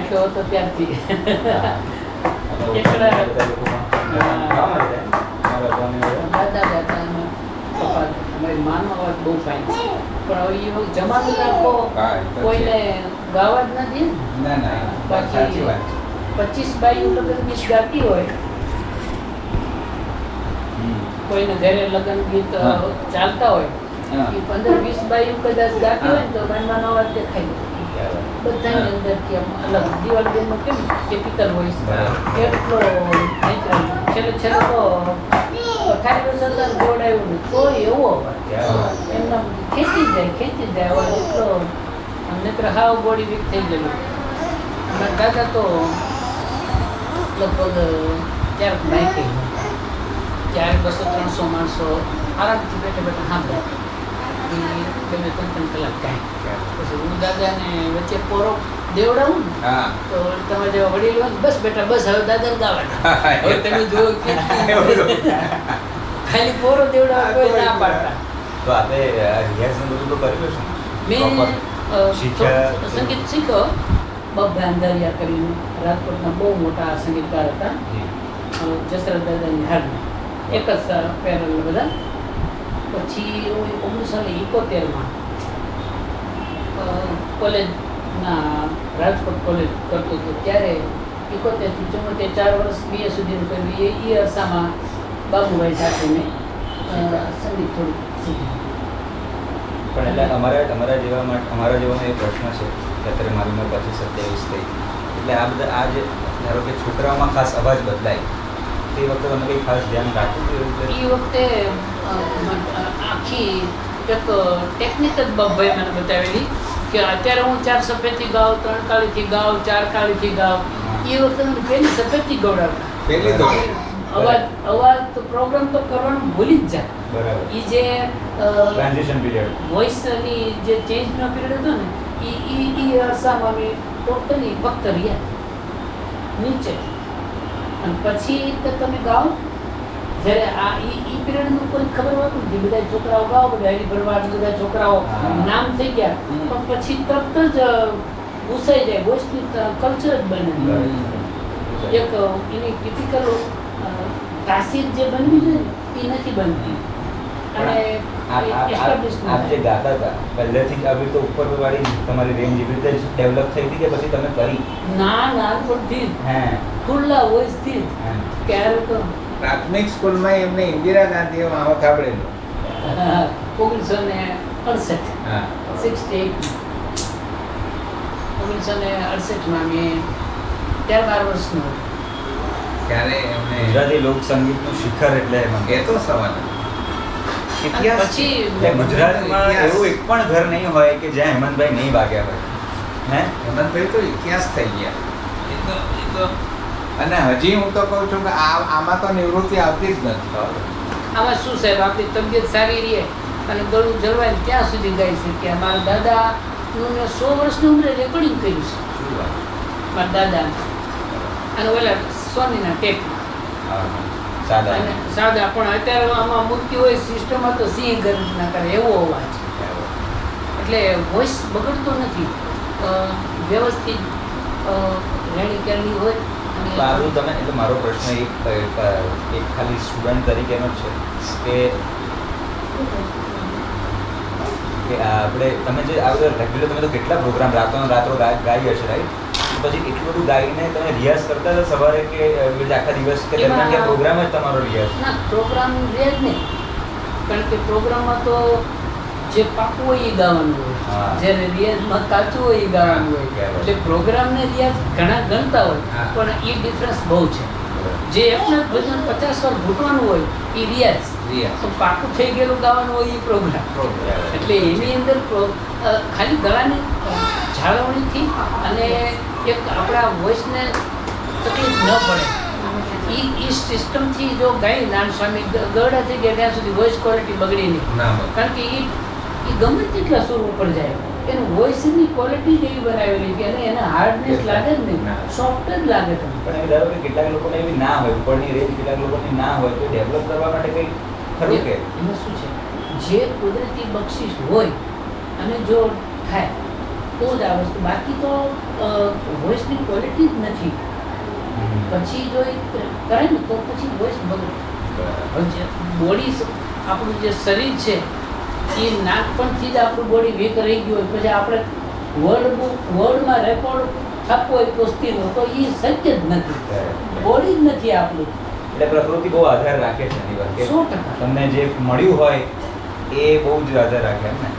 રાખ્યો હતો ત્યારથી દાદા દાદા પપ્પા અમારી માનો અવાજ બહુ ફાઇન, પણ હવે એ જમાનો રાખો કોઈને ગાવા જ નથી. બાકી 25 બાયું લગ્ન ગીત ગાતી હોય, કોઈને ઘરે લગ્ન ગીત ચાલતા હોય, એ 15-20 બાયું કદાચ ગાતી હોય ને તો માનો અવાજ દેખાય. બધાની અંદરથી આમ અલગ દિવાળીમાં કેમ કેપિટલ વોઇસ એટલો નેચરલ. છેલ્લે તો ખાલી વસંત ગોળાયું ને તો એવો અવાજ એમના ખેંચી જાય અવાજ એટલો. અમને તો હાવ બોડી વીક થઈ ગયેલું. અમારા દાદા તો લગભગ ક્યારેક બાઈક ક્યારેક 200-300 માણસો આરામથી બેઠા સાંભળ્યા. ગમે 3 કલાક કાંઈ. પછી હું દાદાને વચ્ચે પોરો દેવડાવું ને તો તમારે જેવા વડીલ હોય બસ બેટા બસ હવે દાદા ગાવાના. હવે તમે જુઓ ખાલી પોરો દેવડાવવા કોઈ ના પાડતા. તો આપણે રિયાઝ બધું તો કર્યું છે. મેં સંગીત શીખ્યો. બબ્બા અંધારિયા કરીને રાજકોટના બહુ મોટા સંગીતકાર હતા, જસરત દાદાની હાલમાં એક જ પેરલ બધા. પછી હું 1971માં કોલેજના રાજકોટ કોલેજ કરતો હતો. ત્યારે 71 થી 74 વર્ષ BA સુધીનું કર્યું. એ અરસામાં બાબુભાઈ સાથે મેં સંગીત થોડું શીખ્યું. પણ એટલે અમારા જેવાનો એક પ્રશ્ન છે કે અત્યારે મારી ઉંમર 25-27 થઈ, એટલે આ બધા આ જે ધારો કે છોકરાઓમાં ખાસ અવાજ બદલાય તે વખતે તમે કંઈ ખાસ ધ્યાન રાખવું? એ વખતે આખી એક ટેકનિક જ બબ્બાઈ મને બતાવેલી કે અત્યારે હું 4 સફેદથી ગાઉં, 3 કાળીથી ગાઉં, 4 કાળીથી ગાઉં. એ વખતે મને પહેલી સફેદથી ગવડાવતા. અવાજ તો પ્રોગ્રામ તો કરવાનું ભૂલી જ જાય. બરાબર. એ જે ટ્રાન્ઝિશન પીરિયડ વોઇસની જે ચેન્જનો પીરિયડ હતો ને એ અરસામાં મેં ટોટલી ફક્ત રહ્યા નીચે. અને પછી તો તમે ગાઓ જ્યારે આ એ પીરિયડનું કોઈ ખબર હોતું નથી. બધા છોકરાઓ ગાઓ, બધા હરિભરવાડ બધા છોકરાઓ નામ થઈ ગયા, પણ પછી તરત જ ઘૂસાઈ જાય. વોઇસની કલ્ચર જ બને. એક એની ટિપિકલ તાસીર જે બનવી છે ને એ નથી બનતી. અને આપ જે ગાતા હતા પહેલેથી જ આવી તો ઉપરવાળી તમારી રેન્જ એવી રીતે ડેવલપ થઈ હતી કે પછી તમે કરી? નાનપણથી ખુલ્લા વોઇસથી ક્યારે તો પ્રાથમિક સ્કૂલમાં એમને ઇન્દિરા ગાંધીએ આવો થાબડેલો 1968માં મેં 13-12 વર્ષનો હતો. ત્યારે એમને ગુજરાતી લોક સંગીતનું શિખર એટલે એ તો સવાલ પછી ગુજરાતમાં એવું એક પણ ઘર નહીં હોય કે જ્યાં હેમંતભાઈ નહીં વાગ્યા હોય. હેમંતભાઈ તો ઇતિહાસ થઈ ગયા એ તો. અને હજી હું તો કહું છું કે આમાં તો નિવૃત્તિ આવતી જ નથી. આમાં શું સાહેબ, આપણી તબિયત સારી રહે અને ગળું જળવાય ત્યાં સુધી ગાઈ શકીએ. મારા દાદાનું મેં 100 વર્ષની ઉંમરે રેકોર્ડિંગ કર્યું છે. મારા દાદા અને ઓલા સોનીના ટેપ સાદા, પણ અત્યારે આમાં મૂકી હોય સિસ્ટમમાં તો સિંહ ગરજ ના કરે એવો અવાજ. એટલે વોઇસ બગડતો નથી, વ્યવસ્થિત રેણી કેરણી હોય. સારું. તમે એટલે મારો પ્રશ્ન એક ખાલી સ્ટુડન્ટ તરીકેનો જ છે કે આપણે તમે જે આ બધા રેગ્યુલર તમે તો કેટલા પ્રોગ્રામ રાત્રો ગાઈ હશે, રાઈટ? પછી એટલું બધું ગાઈને તમે રિયાઝ કરતા હતા સવારે કે આખા દિવસ કે દરમિયાન કે પ્રોગ્રામ જ તમારો રિયાઝ? ના, પ્રોગ્રામ રિયાઝ નહીં, કારણ કે પ્રોગ્રામમાં તો જે પાકું હોય એ ગાવાનું હોય, જ્યારે રિયાઝમાં કાચું હોય એ ગાવાનું હોય. એટલે પ્રોગ્રામને રિયાઝ ઘણા ગણતા હોય, પણ એ ડિફરન્સ બહુ છે. જે એકના ભજન 50 વાર ઘૂંટવાનું હોય એ રિયાઝ, તો પાકું થઈ ગયેલું ગાવાનું હોય એ પ્રોગ્રામ. એટલે એની અંદર ખાલી ગળાની જાળવણીથી અને એક આપણા વોઇસને તકલીફ ન પડે એ સિસ્ટમથી જો ગાઈ નાન સ્વામી ગરડા થઈ ગયા ત્યાં સુધી વોઇસ ક્વોલિટી બગડી નહીં. કારણ કે એ ગમે તેટલા સુર ઉપર જાય, એનું વોઇસની ક્વોલિટી જ એવી બનાવેલી કે એના હાર્ડનેસ લાગે જ નહીં, સોફ્ટ જ લાગે તમને. પણ એમ ધારો કે કેટલાક લોકોને એવી ના હોય, ઉપરની રેન્જ કેટલાક લોકોની ના હોય, તો ડેવલપ કરવા માટે કંઈ ખરું કે? એમાં શું છે, જે કુદરતી બક્ષિસ હોય અને જો થાય તો જ આ વસ્તુ, બાકી તો વોઇસની ક્વોલિટી જ નથી. પછી જો એ કરે ને તો પછી વોઇસ બગડે. હવે જે બોડી, આપણું જે શરીર છે એ નાનપણથી જ આપણું બોડી વીક રહી ગયું હોય, પછી આપણે વર્લ્ડમાં રેકોર્ડ થતો હોય કુસ્તીનો તો એ શક્ય જ નથી. બોડી જ નથી આપણું. એટલે પ્રકૃતિ બહુ આધાર રાખે છે એની પર કે 100%. તમને જે મળ્યું હોય એ બહુ જ આધાર રાખે એમ ને.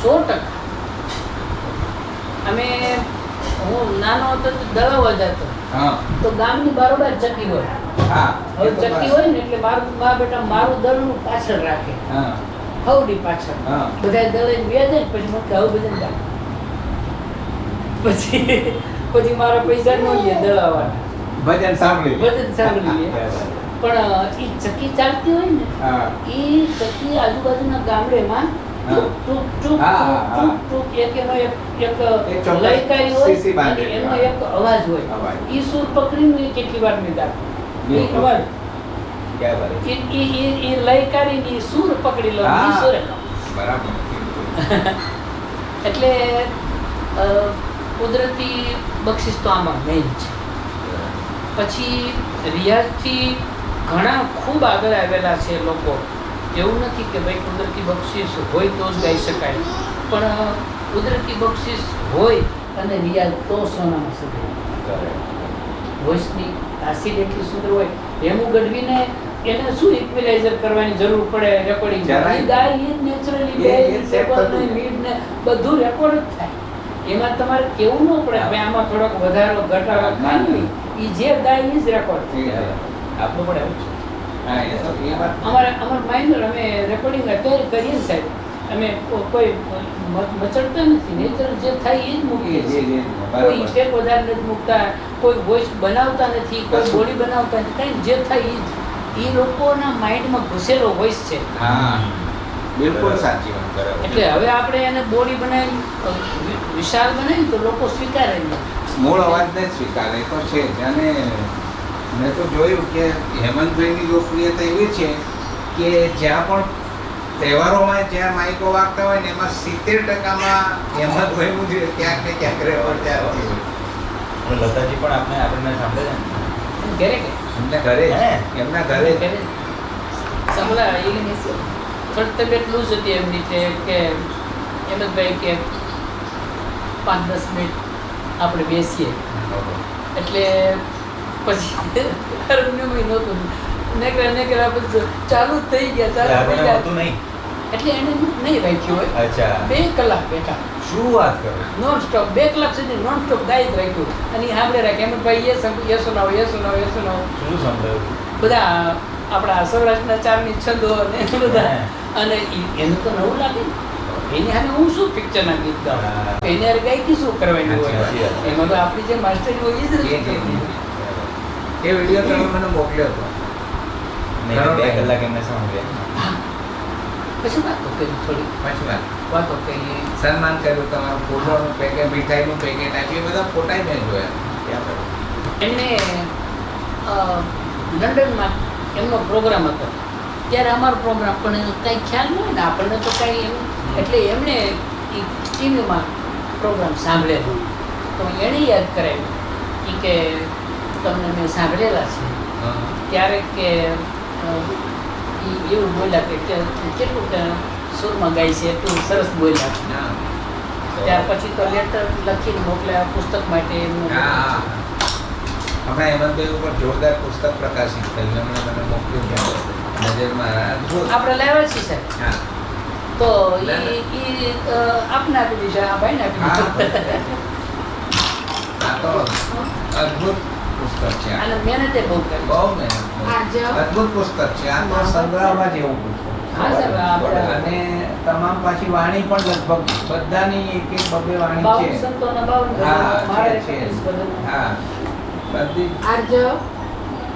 100%. હું નાનો હતો તો દળાવવા જતો, હા તો ગામની બારોબાર ચક્કી હોય. હા હવે ચક્કી હોય ને એટલે મારું મા બેટા મારું દળનું પાછળ રાખે, હા હવડી પાછળ. હા. બધા દળે વ્યાજ જાય પછી મને હવે બધા પછી મારા પૈસા ન લે દળાવવાના, ભજન સાંભળી વજન સાંભળી લે. પણ એ ચક્કી ચાલતી હોય ને, હા એ ચક્કી આજુબાજુના ગામડેમાં હા. ટૂંક ટૂંક હા, હા, હા. ટૂંક ટૂંક એક એનો એક ચોક્કસ લયકારી સીસી હોય અને બાંધેલી એનો હોય. એક અવાજ હોય. અવાજ. એ સૂર પકડીને એ કેટલી વાર નહીં દાખો. એ બિલકુલ. અવાજ ક્યાં બારે એ લયકારીને એ સૂર પકડી લો, હા. એ સૂરે લો. બરાબર એટલે કુદરતી બક્ષિસ તો આમાં મેઇન છે. પછી રિયાઝથી ઘણા ખૂબ આગળ આવેલા છે લોકો. એવું નથી કે ભાઈ કુદરતી બક્ષિસ હોય તો જ ગાઈ શકાય, પણ કુદરતી બક્ષિસ હોય અને રિયાઝ તો સોનામાં સુધરે. વોઇસની તાસીર એટલી સુંદર હોય. હેમુ ગઢવીને એને શું ઇક્વિલાઇઝર કરવાની જરૂર પડે રેકોર્ડિંગ? જરાય. ગાય એ નેચરલી એ set થતું ને જાય. મિડ ને બધું રેકોર્ડ જ થાય. એમાં તમારે કેવું ન પડે ભાઈ આમાં થોડોક વધારો ઘટાડો ના, ના. નહીં. એ જે ગાય એ જ રેકોર્ડ. આપણું પણ એવું છે. હા એ તો એ વાત અમારા માઇન્ડર અમે રેકોર્ડિંગ અત્યારે કરીએ ને સાહેબ, અમે કોઈ મચડતા નથી. નેચરલ જે થાય એ જ મૂકીએ છીએ. કોઈ બરાબર ઇફેક્ટ વધારે નથી મૂકતા, કોઈ વોઇસ બનાવતા નથી, કોઈ કશું. બોડી બનાવતા નથી, કંઈ જે થાય એ લોકોના માઇન્ડમાં ઘૂસેલો વોઇસ છે. હા બિલકુલ સાચી વાત બરાબર એટલે હવે આપણે એને બોડી બનાવી વિશાળ બનાવી તો લોકો સ્વીકારે નહીં. મૂળ અવાજને જ સ્વીકારે તો છે જ. અને મેં તો જોયું કે હેમંતભાઈની લોકપ્રિયતા એવી છે કે જ્યાં પણ તહેવારોમાં જ્યાં માઇકો વાગતા હોય ને એમાં 70%માં હેમંતભાઈનું જે ક્યાંક ને ક્યાંક રેકોર્ડ ચાલતી હોય. હવે લતાજી પણ આપણને સાંભળે છે ને. એમ ઘરે કે એમના ઘરે જ, હે? એમના ઘરે જ. સંભળા એ થોડી તબિયત લૂઝ હતી એમની કે હેમંતભાઈ કે 5-10 મિનિટ આપણે બેસીએ. એટલે પછી હાર્મોનિયમ નહોતું, નેકરા બધું ચાલુ જ થઈ ગયા, ચાલુ થઈ આપણને ગયા. હોતું નહીં. એટલે એને નહીં રાખ્યું હોય. અચ્છા. 2 કલાક બેઠા શું વાત કરો? નોન સ્ટોપ, 2 કલાક સુધી નોન સ્ટોપ ગાય જ રાખ્યું. અને એ સાંભળે રાખે હેમંતભાઈ એ સુનાવો શું સાંભળ્યું? બધા આપણા સૌરાષ્ટ્રના ચારની છંદો અને એ બધા. અને એનું તો નવું લાગે. એની સામે હું શું પિક્ચરના ગીત ગાઉં? હા. એને હારે ગાયકી શું કરવાની હોય? સાચી વાત. એમાં તો આપણી જે માસ્ટરી હોય એ જ એ રસ્તો. વિડીયો તમે મને મોકલ્યો હતો. નહીં, 2 કલાક એમને સાંભળ્યા. પછી વાતો કરી, થોડી પાછી વાત વાતો કરી. સન્માન કર્યું, તમારું ફોટોનું પેકેટ, મીઠાઈનું પેકેટ આપ્યું, એ બધા ફોટાય મેં જોયા. ક્યાં બારે? એમને લંડનમાં એમનો પ્રોગ્રામ હતો. ત્યારે અમારો પ્રોગ્રામ પણ કંઈ ખ્યાલ ન હોય ને આપણને તો કંઈ એમ. એટલે એમણે એ ટીવીમાં પ્રોગ્રામ સાંભળેલો તો એણે યાદ કરાવ્યું કે તમને મેં સાંભળેલા છે. ત્યારે કે એવું બોલ્યા કે કેટલું કે સુરમાં ગાય છે એટલું સરસ બોલ્યા. હા. ત્યાર પછી તો લેટર લખીને મોકલ્યા પુસ્તક માટે એમનું. હા. હમણાં હેમંતભાઈ ઉપર જોરદાર પુસ્તક પ્રકાશિત થયું, એમણે મને મોકલ્યું છે નજરમાં. અદ્ભુત. આપણે લાવ્યા છીએ સાહેબ. હા. તો એ આપને આપી દીધા, આ ભાઈને આપી હા. દીધા. આ તો અદ્ભુત પુસ્તક છે આ. અને મહેનતે બહુ કરી. બહુ મહેનત. અદ્ભુત પુસ્તક છે આ તો. સંગ્રહમાં જેવું પુસ્તક છે. હા સર, આપણે અને તમામ પાછી વાણી પણ લગભગ બધાની એક બબે વાણી 52 છે. સંતોના 52 હા, ગઝલો, મારે છે. 31 ગઝલો. હા બધી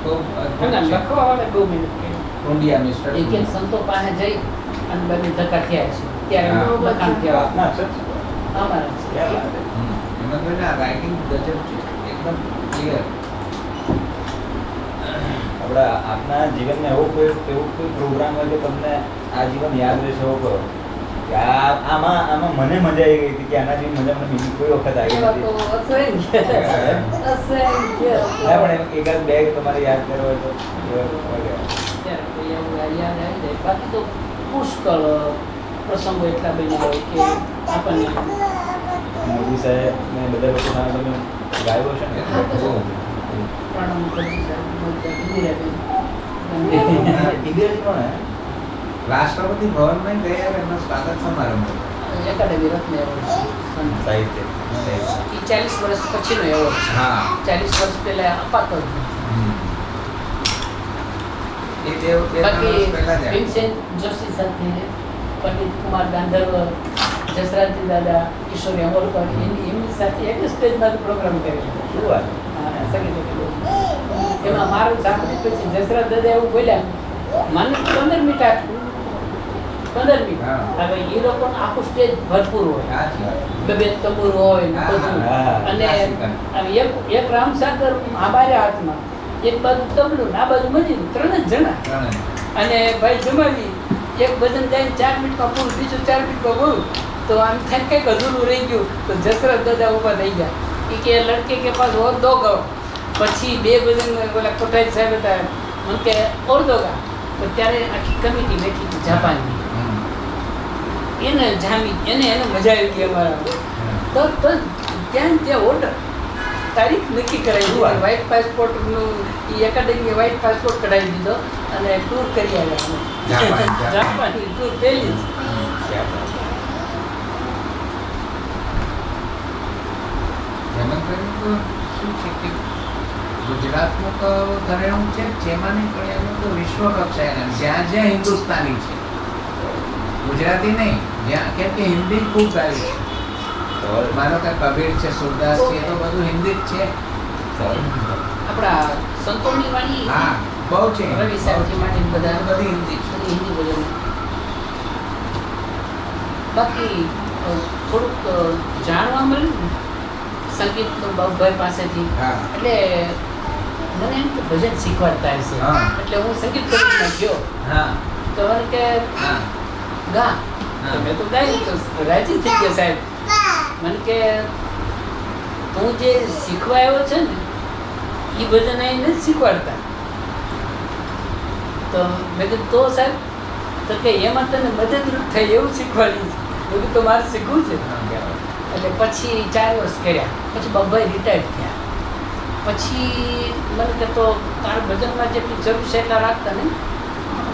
ખૂબ અદ્ભુત અને છે. લખવાવાળે બહુ મહેનત કરી. ટુંડિયા મિસ્ટર એક એક સંતો પાસે જઈ અને બંને ધક્કા થયા છે. ત્યારે હા. એમનું લખાણ થયા. આપના અક્ષર છે? અમારા છે. ક્યાં બારે? હેમંતભાઈના રાઇટિંગ ગજબ છે, એકદમ ક્લિયર. આપણા જીવનમાં એવો કોઈ પ્રોગ્રામ હોય કે તમને આ જીવન યાદ રહેશે એવો કરો કે આમાં મને મજા આવી ગઈ હતી કે આના જેવી મજા મને બીજી કોઈ વખત આવી એવા તો નથી. અસંખ્ય હા, પણ એકાદ બે તમારે યાદ કરવો હોય તો ત્યારે કોઈ એવું યાદ આવી જાય. બાકી તો પુષ્કળ પ્રસંગો એટલા બની હોય કે આપણને મોદી સાહેબ ને બધા લોકો સામે તમે ગાયો છે ને પ્રણામ કરી ઇન્ડિયા કોણ હે? રાષ્ટ્રપતિ ભવનમાં ગયા એમનો સ્વાગત સમારંભ હતો. એકેડેમી રત્ન એવોર્ડ સાહિત્ય એ 40 વર્ષ પછીનો એવોર્ડ છે. હા 40 વર્ષ પહેલા અપાતો જ નથી. એ બે ત્રણ બાકી વર્ષ પહેલા જ આવ્યો. ભીમસેન જોશી સાથે પંડિત કુમાર ગાંધર્વ, જસરાજજી દાદા, કિશોરી અમોલકર એમની સાથે એક સ્ટેજમાં પ્રોગ્રામ કરેલો. શું વાત? એમાં મારું સાંભળી પછી જસરાજ દાદા એવું બોલ્યા, મને 15 મિનિટ આપું, 15 મિનિટ. હા. હવે એ લોકોનું આખું સ્ટેજ ભરપૂર હોય, સાચી વાત. બે તંબુર હોય ને હા, બધું. હા. અને હવે એક રામસાગર આબારે હાથમાં, એક બાજુ તબલું ને આ બાજુ મજીનું, 3 જ જણા. ત્રણે. અને ભાઈ જમાવી એક ભજન જાય 4 મિનિટમાં પૂરું, બીજું 4 મિનિટમાં બોલું તો આમ થાય કંઈક અધૂરું રહી ગયું. તો જસરત દાદા ઊભા થઈ ગયા કે લડકે કે પાસ ઓર દો ગયો. પછી 2 ભજન ઓલા કોઠારી સાહેબ હતા, મને કે ઓર દો ગા. તો ત્યારે આખી કમિટી બેઠી હતી જાપાનની, એને જામી, એને મજા આવી ગઈ અમારા. તો ત્યાં ઓર્ડર તારીખ નક્કી કરાવી દીધી, વ્હાઇટ પાસપોર્ટનું એ એકેડેમીએ વ્હાઇટ પાસપોર્ટ કઢાવી દીધો અને ટૂર કરી આવ્યા જાપાન. જાપાનની ટૂર પહેલી જ. હેમંતભાઈનું તો શું છે કે ગુજરાતનું તો ઘરેણું છે, જેમાં નહીં પણ એનું તો વિશ્વ કક્ષાએ જ્યાં જ્યાં હિન્દુસ્તાની છે, ગુજરાતી નહીં, જ્યાં કેમ કે હિન્દી ખૂબ સારી છે. માનો કે કબીર છે, સુરદાસ છે, એ તો બધું હિન્દી જ છે. આપણા સંતોની વાણી હા બહુ છે. રવિ સાહેબજી માંડીને બધા બધી હિન્દી છે. બધી હિન્દી બોલે. બાકી થોડુંક જાણવા મળ્યું ને સંગીતનું બાબુભાઈ પાસેથી. હા. એટલે મને એમ કે ભજન શીખવાડતા હશે. હા. એટલે હું સંગીત કોલેજમાં ગયો હા તો મને કે હા ગા. હા. તો મેં તો ગાયું તો રાજી થઈ ગયા સાહેબ. મને કે તું જે શીખવા આવ્યો છે ને એ ભજન અહીં નથી શીખવાડતા. તો મેં કીધું તો સાહેબ, તો કે એમાં તને મદદરૂપ થાય એવું શીખવાડ્યું છે. મેં કીધું તો મારે શીખવું છે. એટલે પછી 4 વર્ષ કર્યા, પછી બાબાઈ રિટાયર્ડ થયા. પછી મને કહેતો તાર ભજનમાં જેટલી જરૂર છે એટલા રાખતા નહીં,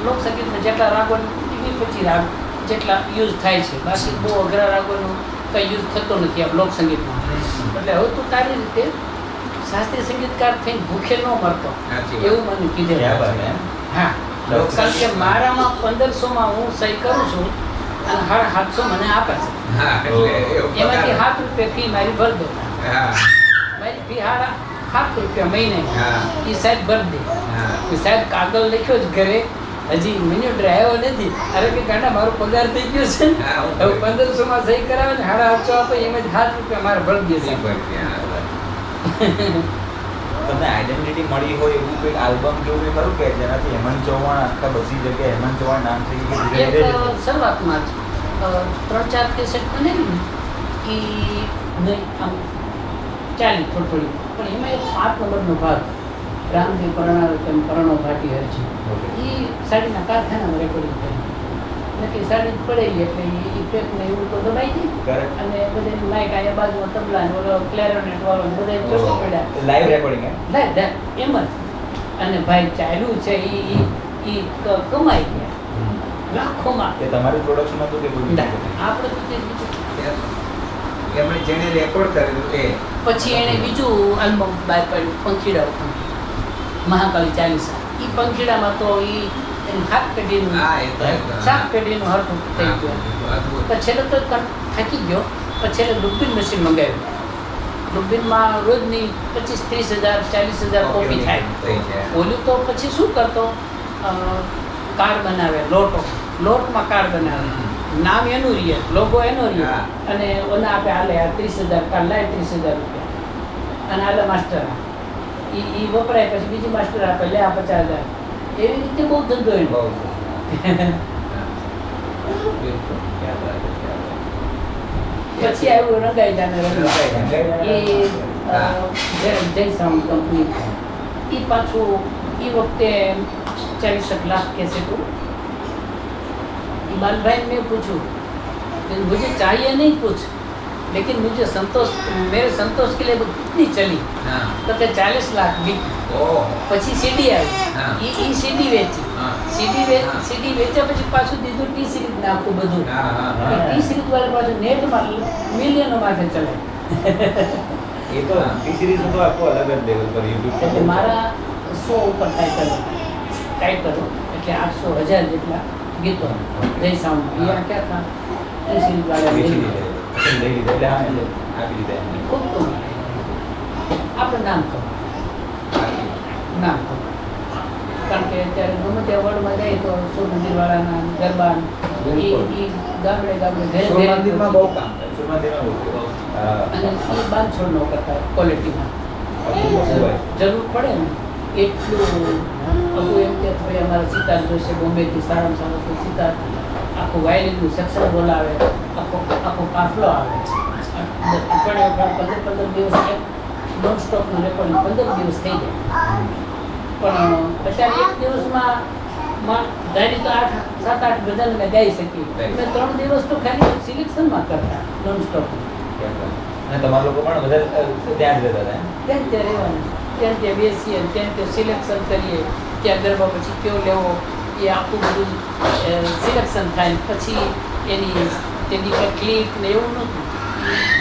લોકસંગીતમાં જેટલા રાગોની 25 રાગ જેટલા યુઝ થાય છે, બાકી બહુ અઘરા રાગોનો કંઈ યુઝ થતો નથી આમ લોકસંગીતમાં. એટલે હવે તું તારી રીતે શાસ્ત્રીય સંગીતકાર થઈને ભૂખે ન મરતો સાચી વાત. એવું મને કીધેલું. હા, કારણ કે મારામાં 1500માં હું સહી કરું છું અને 750 મને આપે છે. હા એટલે એવું એમાંથી પગાર. 7 રૂપિયા ફી મારી ભર દો. હા મારી ફી 7 રૂપિયા મહિને હા એ સાહેબ ભર દે. હા એ સાહેબ કાગળ લખ્યો જ ઘરે, હજી મિનિટ આવ્યો નથી. અરે કે ગાંડા મારો પગાર થઈ ગયો છે ને, હા, હું હવે 1500માં સહી કરાવે ને 750 આપે, એમાંથી 7 રૂપિયા મારે ભર દે છે. તમને આઈડેન્ટિટી મળી હોય એવું કોઈ આલ્બમ કેવું કંઈ ખરું કે જેનાથી હેમંત ચૌહાણ આખા બધી જગ્યાએ હેમંત ચૌહાણ નામ થઈ ગયું કે ધીરે એક ધીરે શરૂઆતમાં જ 3-4 કેસેટ બનેલી ને એ નહીં આમ ચાલી થોડી પણ એમાં એક 5 નંબરનો ભાગ રામજી પરણાર તેમ પરણો ભાટી હર છે એ સાડીના કારખાનામાં રેકોર્ડિંગ કરી. નક્કી સાડી પડેલી એટલે એ પેકને એવું તો દબાઈ ગઈ Correct. અને બધે માઇક અહીંયા બાજુમાં તબલા ને ઓલો ક્લેરોનેટ વાળો ને બધા ચોસો પડ્યા લાઈવ રેકોર્ડિંગ હે લાય એમ જ. અને ભાઈ ચાલ્યું છે એ કમાઈ ગયા લાખોમાં. કે તમારું પ્રોડક્શન હતું કે કોઈ બીજું? આપણે તો તે બીજું. એમણે જેને રેકોર્ડ કરેલું એ પછી એણે બીજું આલ્બમ બહાર પાડ્યું, પંખીડા મહાકાળી ચાલીસા. એ પંખીડામાં તો એ એની 7 પેઢીનું હા, એ તો એકદમ. 7 પેઢીનું હરખું થઈ ગયું. અદભુત. પછી છેલ્લે તો થાકી ગયો, પછી છેલ્લે ડુબ્બીન મશીન મંગાવ્યું. ડુબ્બીનમાં રોજની 25-30 હજાર 40 હજાર કોપી થાય. થઈ જાય. ઓલું તો પછી શું કરતો, કાર્ડ બનાવે, લોટમાં કાર્ડ બનાવે, નામ એનું રહે, લોગો એનો રહે, હા. અને ઓના આપે હાલે આ 30,000 કાર્ડ લાય 30,000 રૂપિયા અને હાલે માસ્ટર એ વપરાય, પછી બીજી માસ્ટર આપે લે આ 50,000. એવી રીતે બહુ ધંધો એનો. બહુ. ક્યાં વાત છે, ક્યાં વાત. પછી આવ્યું રંગાઈદાને એ જય સાઉન્ડ કંપની એ પાછું એ વખતે 40 લાખ कैसे तो इमाल भाई ने पूछूं मुझे चाहिए नहीं कुछ लेकिन मुझे संतोष मेरे संतोष के लिए वो कितनी चली હા तो કે 40 लाख बिकी ઓહો પછી સીડી આવી હા. ઈ સીડી વેચી હા. સીડી વેચ્યા પછી પાછું દીધું ટી સિરીઝ ને આખું બધું હા હા હા ટી સિરીઝ વાળા પાછું નેટમાં મિલિયનો માટે ચલાય એ તો ટી સિરીઝ તો આખો અલગ જ લેવલ પર યુટ્યુબ એટલે મારા 100 ઉપર ટાઇટલ એટલે 800,000 જેટલા ગીતો જય સાઉન્ડ અહીંયા ક્યાં હતા ટી સિરીઝ વાળા વેચી લઈ દીધા પછી લઈ લીધા એટલે હા એટલે આપી દીધા એમને. ખૂબ કમાય આપણે નામ ખબર નામ ખબર કારણ કે અત્યારે ગમે તે વર્લ્ડમાં જાય તો સૂર્યમંદિરવાળાના ગરબા બિલકુલ. એ ગામડે ગામડે ઘરે સૂર્યમંદિરમાં બહુ કામ કરે. સુરમંદિરમાં બહુ અને એ બાંધછોડ નો કરતા ક્વોલિટીમાં જરૂર પડે ને એટલું અમુક એમ કે ભાઈ અમારા સિતાર જોશે બોમ્બેથી સારામાં સારો તો સિતાર આખું વાયલિનનું સેક્શન બોલાવે આખો કાફલો આવે અઠવાડિયા 15 દિવસ નોન સ્ટોપનું રેકોર્ડિંગ 15 દિવસ થઈ જાય પણ અત્યારે એક દિવસમાં ધારી તો 7-8 ભજન મેં ગાઈ શકીએ મેં 3 દિવસ તો ખાલી સિલેક્શનમાં કરતા નોન સ્ટોપ અને તમારા લોકો પણ બધા ત્યાં જ રહેતા હતા એમ? ત્યાં રહેવાનું ત્યાં બેસીએ ત્યાં સિલેક્શન કરીએ ત્યાં ગરબા પછી કયો લેવો એ આખું બધું સિલેક્શન થાય પછી એની તેની પર ક્લિક ને એવું નહોતું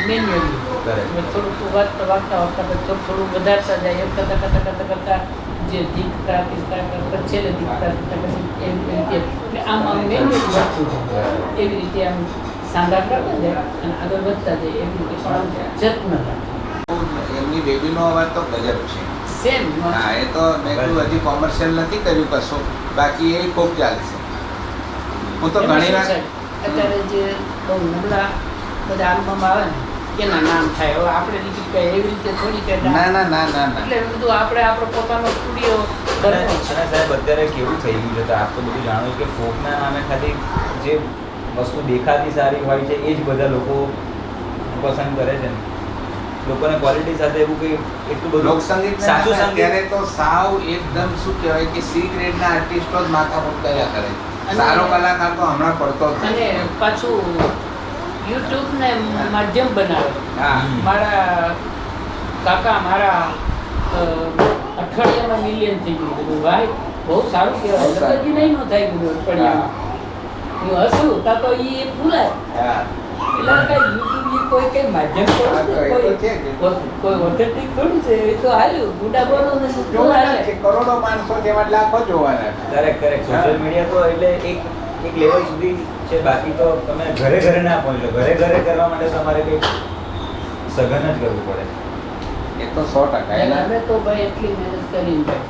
મેન્યુઅલી Correct. થોડુંક વાગતા થોડું વધારતા જાય એમ કરતા જે દીકતા પછી છેલ્લે દીકતા પછી એવી રીતે એટલે આમ મેન્યુઅલી વધતું જાય એવી રીતે આમ સાંધા કરતા જાય અને આગળ વધતા જાય એવી રીતે પણ આમ જતું ન થાય એમની બેબીનો અવાજ તો ગજબ છે સેમ હા એ તો મેં કીધું હજી કોમર્શિયલ નથી કર્યું કશું બાકી એ ખૂબ ચાલશે હું તો ઘણી વાર અત્યારે જે બહુ નબળા બધા આલ્બમ આવે ને એના નામ થાય હવે આપણે રીતે કઈ એવી રીતે થોડી કે ના ના ના ના ના એટલે મેં કીધું આપણે આપણો પોતાનો સ્ટુડિયો અને સાહેબ અત્યારે કેવું થઈ ગયું છે તો આપ તો બધું જાણો છો કે ફોકના નામે ખાલી જે વસ્તુ દેખાતી સારી હોય છે એ જ બધા લોકો પસંદ કરે છે ને લોકોને ક્વોલિટી સાથે એવું કંઈ એટલું બધું લોકસંગીત સાચું સંગીત અત્યારે તો સાવ એકદમ શું કહેવાય કે સી ગ્રેડના આર્ટિસ્ટો જ માથાકૂટ કર્યા કરે સારો કલાકાર તો હમણાં પડતો જ અને નથી. પાછું યુટ્યુબને માધ્યમ બનાવે હા મારા કાકા મારા અઠવાડિયામાં મિલિયન થઈ ગયું બધું ભાઈ બહુ સારું કહેવાય બહુ સારું. લગન નહીં ન થાય ગયું અઠવાડિયામાં હું હસું તા તો એ ભૂલાય હા એટલે કઈ યુટ્યુબ એ કોઈ કઈ માધ્યમ હા, તો એ તો છે જ. કોઈ ઓથેન્ટિક થોડું છે એ તો હાલ્યું ગુડા બોલો ને શું જોવાના છે કરોડો માણસો જેવા લાખો જોવાના છે. કરેક્ટ સોશિયલ મીડિયા તો એટલે એક લેવલ સુધી છે બાકી તો તમે ઘરે ઘરે ના પહોંચો ઘરે કરવા માટે તમારે કંઈક સઘન જ કરવું પડે એ તો 100% અને એના અમે તો ભાઈ એટલી મહેનત કરીને ભાઈ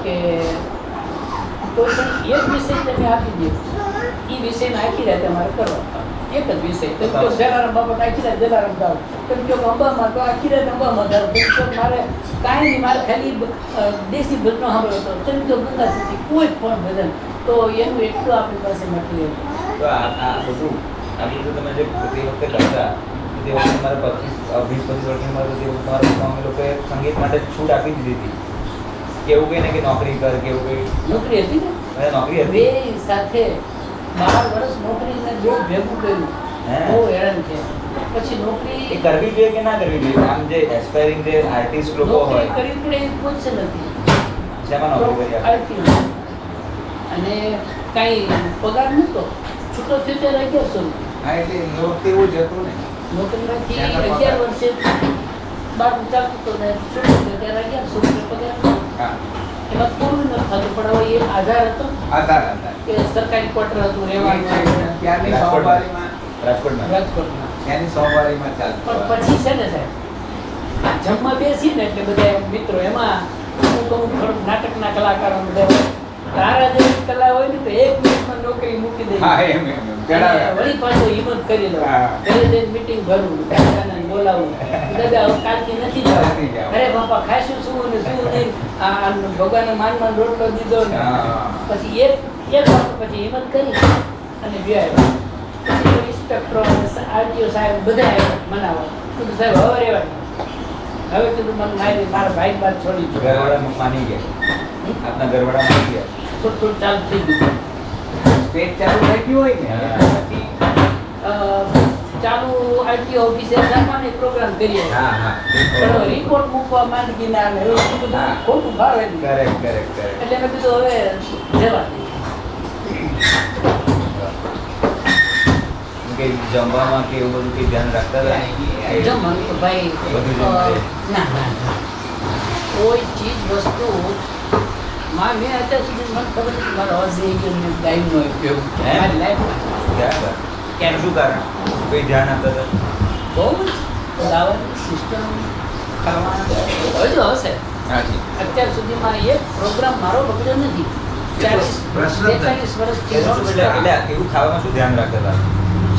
કે કોઈ પણ એક વિષય તમે આપી દો એ વિષયને આખી રાતે અમારે કરવા એક જ વિષય તમે કહો જલારામ બાબત આખી રાત જલારામ ગાવ તમે કહો અંબામાં તો આખી રાત અંબામાં ગાવ તમે કહો મારે કાંઈ નહીં મારે ખાલી દેશી ભજનો સાંભળો હતો તમે કહો ગંગા સુધી કોઈ પણ ભજન તો એનું એટલું આપણી પાસે મટીરિયલ તો આ બધું તમે જે તે વખતે કરતા તે વખતે મારે 20-25 વર્ષની ઉંમર હતી મારા મમ્મી લોકોએ સંગીત માટે છૂટ આપી દીધી હતી કે એવું કંઈ ને કે નોકરી કર કે એવું કંઈ નોકરી હતી ને મને નોકરી બે હતી સાથે 12 વર્ષ નોકરીને બે ભેગું કર્યું હે? બહુ હેરાન છે પછી એ નોકરી કરવી જોઈએ કે ના કરવી જોઈએ આમ જે એસ્પાયરિંગ જે આર્ટિસ્ટ લોકો નોકરી હોય કરવી પડે એ પૂછશે નથી શેમાં નોકરી કરી આપે? આરતી અને કાંઈ પગાર નહોતો છૂટો થયો ત્યારે 1100 રૂપિયા હા એટલે એ વખતે એવું જ હતું ને નોકરીમાંથી ત્યાંના 11 વર્ષે 12 ચાલતું તો ને છૂટો થયો ત્યારે 1100 રૂપિયા પગાર હા એમાં પૂરું નથી થતું પણ હવે એ આધાર હતો આધાર આધાર કે સરકારી ક્વાર્ટર હતું રહેવાનું ત્યાંની રાજકોટમાં. સોમવારીમાં રાજકોટમાં રાજકોટમાં ત્યાંની સોમવારીમાં ચાલતું પણ પછી છે ને સાહેબ આ જમવા બેસી ને એટલે બધા મિત્રો એમાં અમુક થોડુંક નાટકના કલાકારો બધા હોય તારા જેવી કલા હોય ને તો 1 મિનિટમાં નોકરી મૂકી દે હા એમ જણાવે વળી પાછો હિંમત કરી લો હા. ઘરે જઈને મીટિંગ ભરવું કાકાને બોલાવવું દાદા હવે કાલથી નથી નથી જવું જવું. અરે બાપા ખાશું શું ને શું નહીં આ ભગવાને માનમાં રોટલો દીધો ને હા. પછી એક વાર પછી હિંમત કરી અને બે આવ્યા. પછી ઇન્સ્પેક્ટરો આરટીઓ સાહેબ બધા આવ્યા મનાવવા. કીધું સાહેબ હવે રહેવાનું. હવે કીધું મને મારા ભાઈ બાદ છોડી દીધું. ઘરવાળા માની ગયા, આપના ઘરવાળા માની ગયા. થોડું થોડું ચાલુ થઈ ગયું. પેજ ચાલુ થઈ ગયું હોય ને હા. પછી ચાલુ આરટીઓ ઓફિસે જવાનો પ્રોગ્રામ કરીએ. હા હા પણ રિપોર્ટ મૂકવા માંડકી ના આવે એવું બધું હા. ખોટું ભાવે નહીં. કરેક્ટ એટલે મેં કીધું હવે જવા દે. કે જમવામાં કે એવું બધું કંઈ ધ્યાન રાખતા હતા? જમવાનું તો ભાઈ બધું જમવાનું. ના ના ના. કોઈ ચીજ વસ્તુ મેં અત્યાર સુધી મને ખબર નથી મારો અવાજ દઈ ગયો મેં ગાયનો ઉપયોગ હે? મારી લાઈફમાં બરાબર. કેમ શું કારણ? કોઈ ધ્યાન આપતા હતા? બહુ જ દાવાની સિસ્ટમ ખાવાના હજુ હશે. હાજી અત્યાર સુધીમાં એક પ્રોગ્રામ મારો બગડ્યો નથી. પ્રશ્ન જ નથી. 43 વર્ષથી એટલે એવું ખાવામાં શું ધ્યાન રાખતા હતા?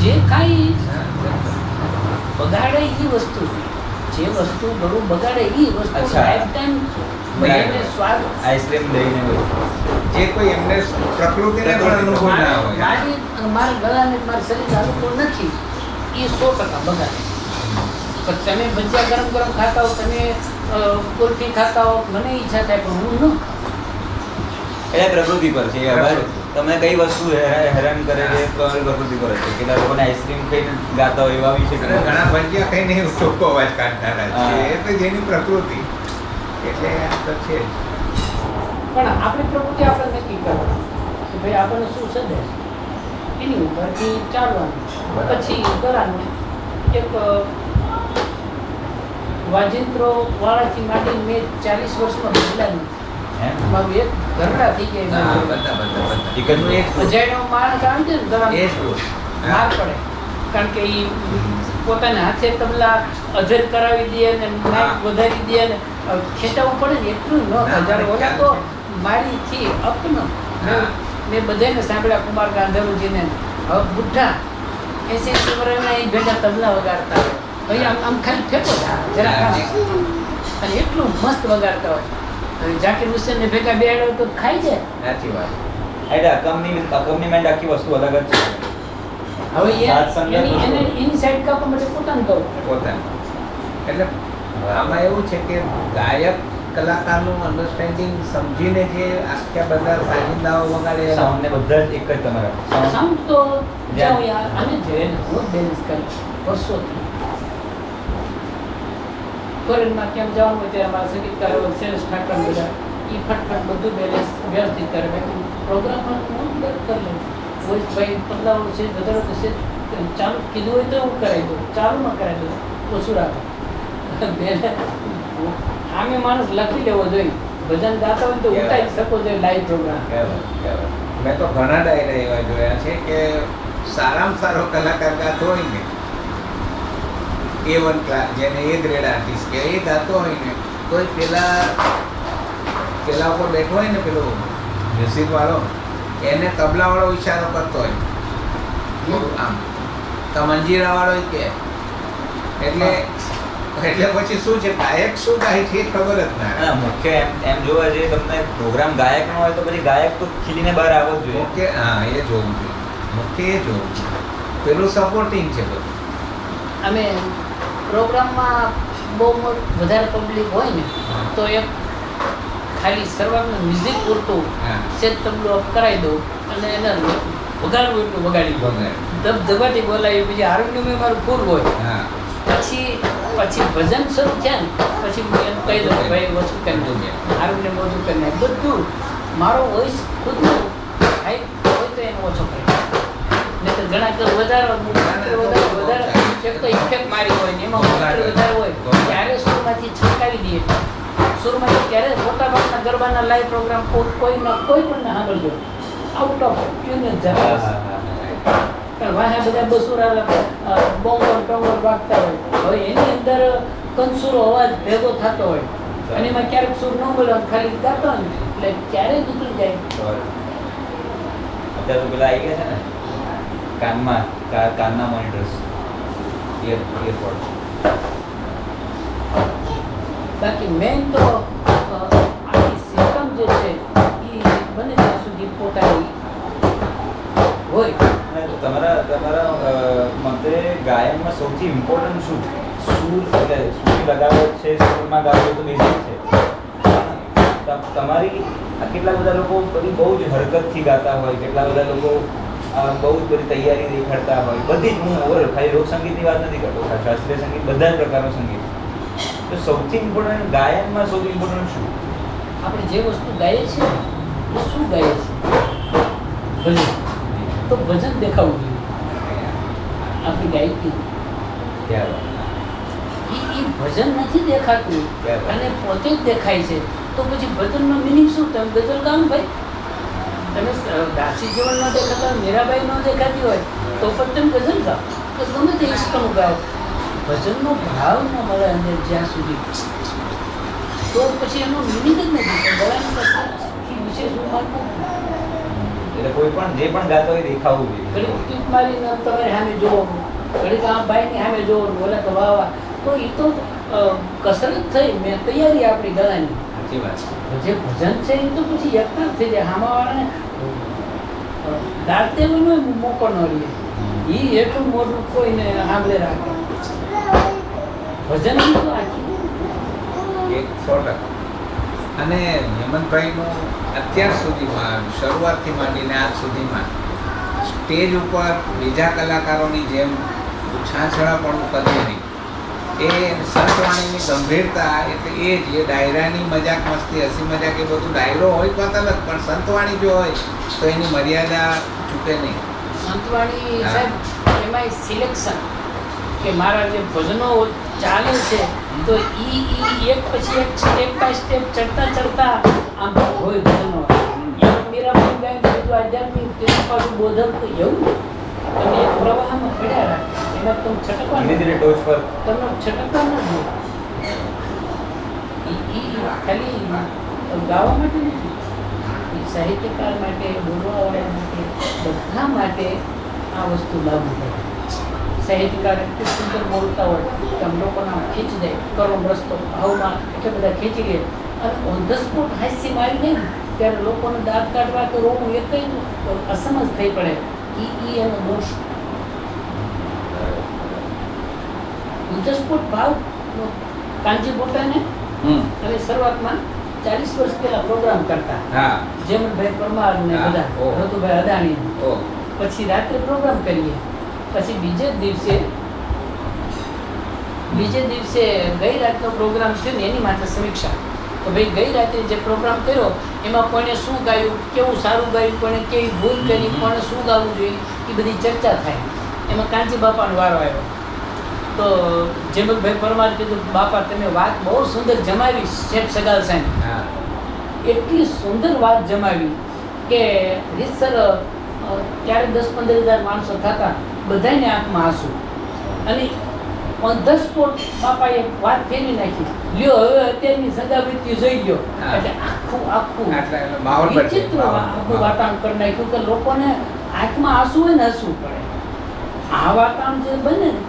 જે કાંઈ બગાડે એ વસ્તુ, જે વસ્તુ બહુ બગાડે એ વસ્તુ અચ્છા. લાઈફ ટાઈમ બધાને સ્વાદ આઈસ્ક્રીમ લઈને હોય. જે કોઈ એમને પ્રકૃતિને પણ અનુકૂળ ના હોય મારા ગળાને મારા શરીર અનુકૂળ નથી એ 100% બગાડે. પણ તમે ભજીયા ગરમ ગરમ ખાતા હો, તમે કુલ્ફી ખાતા હો, મને ઈચ્છા થાય પણ હું ન એટલે પ્રકૃતિ પર છે. હવે તમને કઈ વસ્તુ હેરાન કરે છે પ્રકૃતિ પર છે. કેટલા લોકોને આઈસ્ક્રીમ ખાઈને ગાતા હોય એવા વિશે અને ઘણા ભજીયા ખાઈને ચોખ્ખો અવાજ કાઢતા છે હા. એ તો જેની પ્રકૃતિ એટલે આ તો છે જ. પણ આપણી પ્રકૃતિ આપણે નક્કી કરવાની કે ભાઈ આપણને શું સદે એની ઉપરથી ચાલવાનું. બરાબર. પછી કરવાનું એક વાજિંત્રો વાળાથી માંડીને મેં 40 વર્ષમાં બદલાયું. હે? મારું એક ઘરડા થઈ ગયા હા, એમાં. બધા એક જ એક અજાયણો માણસ આવે છે ને જરા એ જ બોલ. માર પડે કારણ કે એ પોતાના હાથે તબલા અધર કરાવી દે અને માઇક વધારી દે અને ખેંચાવવું પડે ને એટલું ન થાય. જ્યારે ઓલા તો મારીથી અપનો હા. મેં બધાને સાંભળ્યા કુમાર ગાંધર્વજીને હવે બુઢ્ઢા 80 વર્ષના એ ભેગા તબલા વગાડતા હોય ભાઈ આમ ખાલી ફેંકો જરા હા. અને એટલું મસ્ત વગાડતા હોય. હવે ઝાકીર હુસેનને ભેગા બેહાડો તો ખાઈ જાય. સાચી વાત એટલે અકમ્પનીમેન્ટ આખી વસ્તુ અલગ જ છે. હવે સાત સંગત એની સાઈડ કાપવા માટે પોતાનું કહું પોતાનું એટલે આમાં એવું છે કે ગાયક કલાકારનું અન્ડરસ્ટેન્ડિંગ સમજીને જે આખા બધા સાજિંદાઓ વગાડે સાઉન્ડ ને બધા જ એક જ તમારા સાઉન્ડ સાઉન્ડ તો જાઓ યાર આને જોઈએ ને હું બેલેન્સ કરું વર્ષોથી ફોરેનમાં કેમ જવાનું હોય ત્યારે અમારા સંગીતકારો શૈલેષ ઠાકર બધા એ ફટફટ બધું બેલેન્સ વ્યવસ્થિત કરે બાકી પ્રોગ્રામમાં હું કરી લઉં વોઇસ ભાઈ પતલાવો છે વધારો થશે ચાલુ કીધું હોય તો હું કરાવી દઉં ચાલુમાં કરાવી દઉં ઓછું રાખો આમે માણસ લખી લેવો જોઈએ ભજન ગાતા હોય તો ઉતારી શકો છો લાઈવ પ્રોગ્રામ. મેં તો ઘણા ડાયરા એવા જોયા છે કે સારામાં સારો કલાકાર ગાતો હોય ને A1 ક્લાસ જેને એ ગ્રેડ આર્ટિસ્ટ કે એ ગાતો હોય ને તો પેલા ઉપર બેઠો હોય ને પેલો મ્યુઝિક વાળો એને તબલા વાળો ઈશારો કરતો હોય આમ તો મંજીરા વાળો કે એટલે પછી શું છે ગાયક શું ગાય છે એ ખબર જ ના હા, મુખ્ય એમ જોવા જઈએ તમને પ્રોગ્રામ ગાયક નો હોય તો પછી ગાયક તો ખીલીને બહાર આવવો જ જોઈએ. મુખ્ય હા એ જોવું જોઈએ મુખ્ય એ જોવું જોઈએ પેલું સપોર્ટિંગ છે બધું. અમે પ્રોગ્રામમાં બહુ વધારે પબ્લિક હોય ને તો એક ખાલી શરૂઆતનું મ્યુઝિક પૂરતું હા. સેજ તબલો કરાવી દઉં અને એને વગાડવું એટલું વગાડી દઉં ધબધબાટી બોલાવી પછી હાર્મોનિયમ મારું ફૂલ હોય હા પછી ભજન શરૂ થયા ને પછી હું એમ કહી દઉં કે ભાઈ ઓછું કરી દઉં હાર્મોનિયમ ઓછું કરી નાખ બધું મારો વોઇસ ખુદનો હાઈ હોય તો એને ઓછો કરી નહીં તો ઘણા કર વધારે એક તો ઇફેક્ટ મારી હોય ને એમાં વધારે હોય ત્યારે સુરમાંથી છલકાવી દઈએ સુરમાંથી ત્યારે મોટાભાગના ગરબાના લાઈવ પ્રોગ્રામ કોઈ પણ સાંભળજો આઉટ ઓફ ટ્યુન જ જાય કારણ વાહે બધા બસુરા બોંગર ટોંગર વાગતા હોય હવે એની અંદર કંસુરો અવાજ ભેગો થતો હોય અને એમાં ક્યારેક સુર ન બોલે ખાલી ગાતો હોય ને એટલે ક્યારેય નીકળી જાય. અત્યારે તો પેલા આવી ગયા છે ને કાનના મોનિટર્સ ઇયરપોડ. બાકી મેઇન તો આખી સિસ્ટમ જે છે એ બને ત્યાં સુધી પોતાની હોય. અને તમારી કેટલા બધા લોકો બધી બહુ જ હરકતથી ગાતા હોય, કેટલા બધા લોકો બહુ જ બધી તૈયારી દેખાડતા હોય, બધી જ હું ઓવરઓલ ખાલી લોક સંગીતની વાત નથી કરતો, શાસ્ત્રીય સંગીત બધા જ પ્રકારનું સંગીત. તો સૌથી ઇમ્પોર્ટન્ટ ગાયનમાં સૌથી ઇમ્પોર્ટન્ટ શું? આપણે જે વસ્તુ ગાઈએ છીએ એ શું ગાઈએ છીએ? ભજન. તો ભજન દેખાવું જોઈએ આપણી ગાયકી. એ ભજન નથી દેખાતું અને પોતે જ દેખાય છે, તો પછી ભજનનો મિનિંગ શું? તમે ગઝલ ગાઓ ને ભાઈ, તમે દાસી જીવન ન દેખાતા હોય, મીરાબાઈ ન દેખાતી હોય તો પણ તમે ગઝલ ગાઓ, તો ગમે તે ઇષ્ટનું ગાઓ. ભજનનો ભાવ ન મળે અંદર જ્યાં સુધી, તો પછી એનો મિનિંગ જ નથી. ગળાની કસરતથી વિશેષ હું માનતું એટલે કોઈ પણ જે પણ ગાતો હોય દેખાવું જોઈએ. ઘડી ટીપ મારીને તમારે સામે જોવો, ઘડી આ ભાઈની સામે જોવો, બોલે તો વાહ વાહ, તો એ તો કસરત થઈ, મેં તૈયારી આપણી ગળાની. સાચી વાત. જે ભજન છે એ તો પછી યત્ન થઈ જાય. સામાવાળાને દાંત દેવાનો મોકો ન રહે, એ એટલું મોટું કોઈને સાંભળે રાખે. ભજન તો આખી 100%. અને હેમંતભાઈનું અત્યાર સુધીમાં શરૂઆતથી માંડીને આજ સુધીમાં સ્ટેજ ઉપર બીજા કલાકારોની જેમ છાછડાપણું કરીએ નહીં. એ સંતવાણીની ગંભીરતા, એટલે એ જે ડાયરાની મજાક મસ્તી, હસી મજાક, એ બધું ડાયરો હોય તો અલગ, પણ સંતવાણી જો હોય તો એની મર્યાદા ચૂકે નહીં. સંતવાણી સાહેબ એમાં સિલેક્શન કે મારા જે ભજનો ચાલે છે તો એક પછી એક સ્ટેપ બાય સ્ટેપ ચડતા આમ હોય ભજનો. મીરાબાઈ ગાય બધું આધ્યાત્મિક, તેનું પાછું બોધક, તો એવું તમે એક પ્રવાહમાં પડ્યા રાખે, એમાં તમે છટકવા ધીરે ધીરે ટોચ પર તમને છટકવા નથી. ખાલી ગાવા માટે નથી, સાહિત્યકાર માટે, બોલવાવાળા માટે, બધા માટે આ વસ્તુ લાગુ પડે. સાહિત્યકાર એટલું સુંદર બોલતા હોય કે આમ લોકોના ખેંચી જાય, કરોડ રસ્તો ભાવમાં એટલા બધા ખેંચી લે, અને ઓન ધ સ્પોટ હાસ્ય મારી લે ને ત્યારે લોકોને દાંત કાઢવા કે રોવું એ કંઈ અસમજ થઈ પડે. એનો દોષ. ઓન ધ સ્પોટ ભાવ. કાનજી બોટાને હવે શરૂઆતમાં 40 વર્ષ પહેલા પ્રોગ્રામ કરતા, જેમનભાઈ પરમાર ને બધા, રતુભાઈ અદાણી, પછી રાત્રે પ્રોગ્રામ કરીએ, પછી બીજે દિવસે ગઈ રાતનો પ્રોગ્રામ થયો ને એની માથે સમીક્ષા. તો ભાઈ ગઈ રાતે જે પ્રોગ્રામ કર્યો એમાં કોઈને શું ગાયું, કેવું સારું ગાયું, કોઈને કેવી ભૂલ કરી, કોને શું ગાવું જોઈએ, એ બધી ચર્ચા થાય. એમાં કાંજી બાપાનો વારો આવ્યો. તો જેમલભાઈ પરમાર કીધું, બાપા તમે વાત બહુ સુંદર જમાવી, શેઠ સગાલ સાહેબ એટલી સુંદર વાત જમાવી કે રીતસર ત્યારે 10-15 હજાર માણસો થતા, બધાને આંખમાં આંસુ. અને ઓન ધ સ્પોટ બાપાએ વાત ફેરવી નાખી, લ્યો હવે અત્યારની સગાવૃત્તિ જોઈ ગયો, એટલે આખું વિચિત્ર આખું વાતાવરણ કરી નાખ્યું કે લોકોને આંખમાં આંસુ હોય ને હસવું પડે. આ વાતાવરણ જે બને ને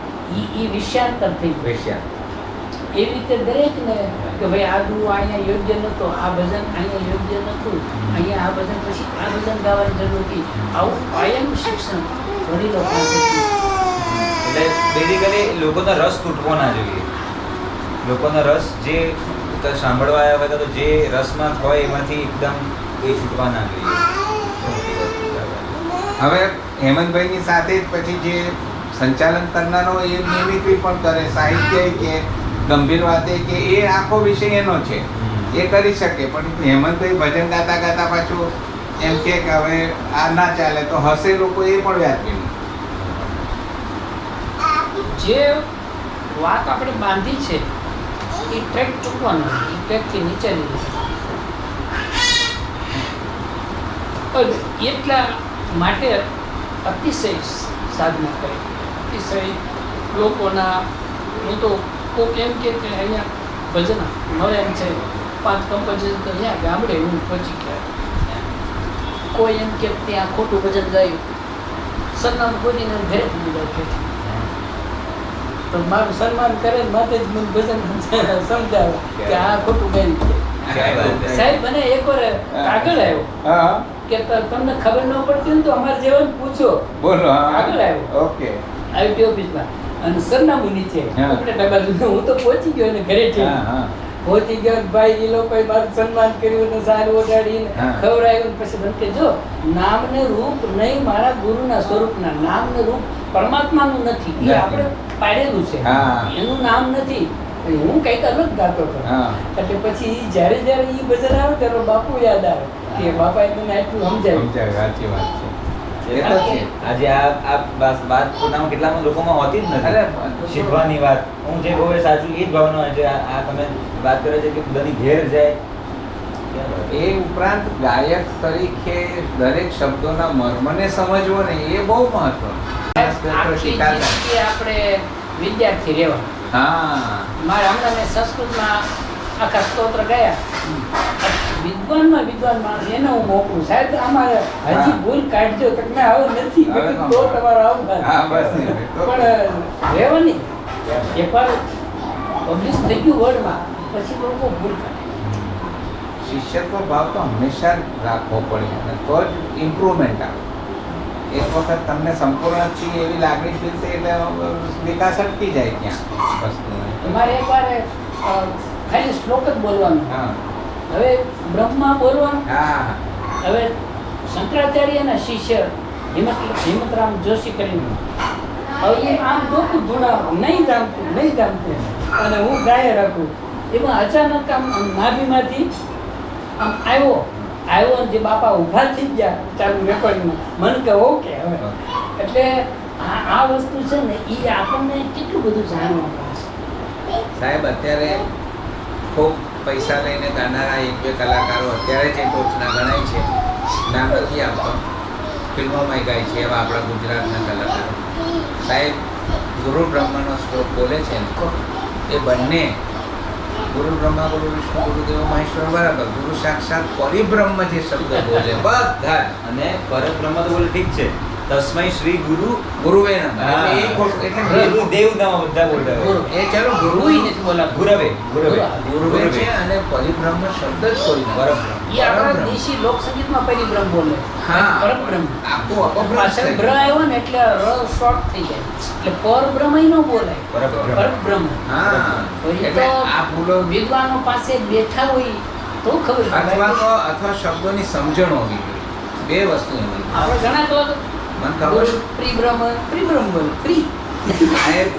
એ વિષયાંતર થઈ ગયું. એવી રીતે દરેકને કે ભાઈ આ દુઆ અહીંયા યોગ્ય નહોતો, આ ભજન અહીંયા યોગ્ય નહોતું, અહીંયા આ ભજન, પછી આ ભજન ગાવાની જરૂર હતી. આવું કાયમનું શિક્ષણ વડીલો પાસેથી. એટલે બેઝિકલી લોકોનો રસ તૂટવો ના જોઈએ. લોકોનો રસ જે સાંભળવા આવ્યા હોય તો જે રસમાં હોય એમાંથી એકદમ એ છૂટવા ના જોઈએ. હવે હેમંતભાઈની સાથે જ પછી જે સંચાલન કરનારો એ મિમિક્રી પણ કરે, સાહિત્ય કે ગંભીર વાતે કે એ આખો વિષય એનો છે, એ કરી શકે. પણ હેમંતભાઈ ભજન ગાતા ગાતા પાછું એમ કે હવે આ ના ચાલે તો હસે લોકો, એ પણ વ્યાજબી. જે વાત આપણે બાંધી છે એ ટ્રેક ચૂકવાનો, એ ટ્રેકથી નીચે નહીં. એટલા માટે અતિશય સાધના કરી, અતિશય લોકોના. હું તો કોક એમ કે અહીંયા ભજન હવે એમ છે 5 કમ્પોઝિશન તો અહીંયા ગામડે હું પહોંચી ગયા. કોઈ એમ કે ત્યાં ખોટું ભજન ગાયું, સરનામું કોઈને ઘરે જ નહીં છે, તો મારું સન્માન કરે માથે જ મને ભજન સમજાવે કે આ ખોટું ગાયું. સાહેબ મને એકવાર કાગળ આવ્યો કે તમને ખબર ન પડતી હોય તો અમારે જેવાનું પૂછો. બોલો. કાગળ આવ્યો, ઓકે, આઈટી ઓફિસમાં, અને સરનામું નીચે હું તો પહોંચી ગયો અને ઘરે પહોંચી ગયો ને ભાઈ એ લોકોએ મારું સન્માન કર્યું ને સારું ઓઢાડીને હા. ખવડાવ્યું ને પછી મને કે જો નામ ને રૂપ નહીં મારા ગુરુના સ્વરૂપના નામ ને રૂપ પરમાત્માનું નથી એ નથી. આપણે પાડેલું છે હા. એનું નામ નથી હું કંઈક અલગ ગાતો હતો હા. એટલે પછી જ્યારે જ્યારે એ ભજન આવે ત્યારે બાપુ યાદ આવે કે બાપાએ મને આટલું સમજાવ્યું સમજાય, સાચી વાત છે. એ તો કારણ છે. કે આજે આ વાત પોતામાં કેટલામાં લોકોમાં હોતી જ અરે, નથી શીખવાની વાત હું જે કહું એ સાચું એ જ ભાવના હોય છે આ તમે વાત કરે છે કે બધાની ઘેર જાય એ ઉપરાંત ગાયક તરીકે દરેક શબ્દોના મર્મને સમજવો ને એ બહુ મહત્વનું. આખી જિંદગી આપણે વિદ્યાર્થી રહેવા હા મારે હમણાં મેં સંસ્કૃતમાં આખા સ્તોત્ર ગયા વિદ્વાન માણસ એને હું મોકલું સાહેબ અમારે હજી હા. ભૂલ કાઢજો તો મેં હવે નથી હવે મેં કીધું, ન તો મળે. તમારો આભાર હા, બસ નહીં. તો પણ રહેવાની એકવાર પબ્લિશ થઈ ગયું વર્ડમાં પછી લોકો ભૂલ કાઢે શિષ્યત્વ ભાવ તો હંમેશા રાખવો પડે અને તો જ ઇમ્પ્રુવમેન્ટ આવે. એક વખત તમને સંપૂર્ણ છીએ એવી લાગણી ફીલ થઈ એટલે વિકાસ અટકી જાય ત્યાં વસ્તુનો. મારે એકવાર ખાલી શ્લોક જ બોલવાનો હા હવે બ્રહ્મા બોલવાનું હા હવે શંકરાચાર્યના શિષ્ય હિમતરામ જોશી કરીને હવે એ આમ જોતું ધૂણાવું નહીં જામતું અને હું ગાય રાખું એમાં અચાનક આમ નાભીમાંથી આમ આવ્યો ને જે બાપા ઊભા થઈ ગયા ચાલુ રેકોર્ડિંગમાં મને કે ઓકે હવે એટલે આ વસ્તુ છે ને એ આપણને કેટલું બધું જાણવા મળે છે સાહેબ અત્યારે ખૂબ પૈસા લઈને ગાનારા એક બે કલાકારો અત્યારે જે ટોચના ગણાય છે નામ નથી આપતો ફિલ્મોમાં ગાય છે એવા આપણા ગુજરાતના કલાકારો સાહેબ ગુરુ બ્રહ્માનો શ્લોક બોલે છે ને એ બંને ગુરુ બ્રહ્મા ગુરુ વિષ્ણુ ગુરુદેવ મહેશ્વર બરાબર ગુરુ સાક્ષાત પરિબ્રહ્મ જે શબ્દ બોલે બધા અને પરબ્રહ્મ તો બોલે ઠીક છે તસ્મૈ શ્રી ગુરુ ગુરુવે નમઃ એટલે એ ખોટું એટલે દેવ નામ બધા બોલતા હોય. ગુરુ. એ ચાલો ગુરુ ગુરુય નથી બોલાતું. ગુરવે ગુરવે ગુરુવે છે અને પરિબ્રહ્મ શબ્દ જ કોઈ નથી. પરબ્રહ્મ. એ આપણા દેશી લોકસંગીતમાં પરિબ્રહ્મ બોલે હા. પરબ્રહ્મ આખું અપભ્રંશ પાછળ થઈ બ્ર ગયું. આવ્યો ને એટલે ર શોર્ટ થઈ જાય એટલે પરબ્રહ્મ ય ન બોલાય પરબ્રહ્મ. પરબ્રહ્મ હા તો એ એટલે તો આ ભૂલો વિદ્વાનો પાસે બેઠા હોય તો ખબર અથવા પડે. તો અથવા શબ્દોની સમજણ હોવી જોઈએ બે વસ્તુ એમાં આપણે ઘણા તો મને ખબર છે. પ્રિબ્રહ્મ બોલે પ્રી સાહેબ,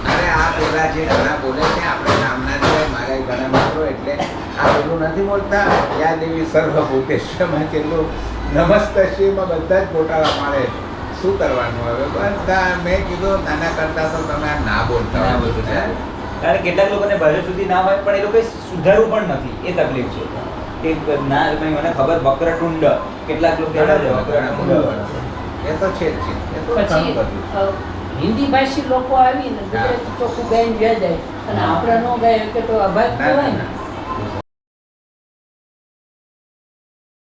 અરે આ પેલા જે ઘણા બોલે છે આપણે નામ ના લેવાય મારા ઘણા મિત્રો એટલે આ પેલું નથી બોલતા યા દેવી સર્વભૂતેશ્વરમાં કેટલું નમસ્તશ્રીમાં બધા જ ગોટાળા મારે શું કરવાનું હવે બધા મેં કીધું નાના કરતા તો તમે આ ના બોલતા ના બોલતા છે. કારણ કે કેટલાક લોકોને ભાષા સુધી ના હોય પણ એ લોકો સુધારવું પણ નથી એ તકલીફ છે કે ના મને ખબર વક્રટુંડ કેટલાક લોકો કહેતા છે વક્રટુંડ. એ તો છે જ છે એ તો પછી ઘણું બધું હિન્દી ભાષી લોકો આવીને ગુજરાતી ચોખ્ખું ગાઈને વ્યા જાય અને આપણે ન ગાય કે તો અભાગ ના, કહેવાય ના, ને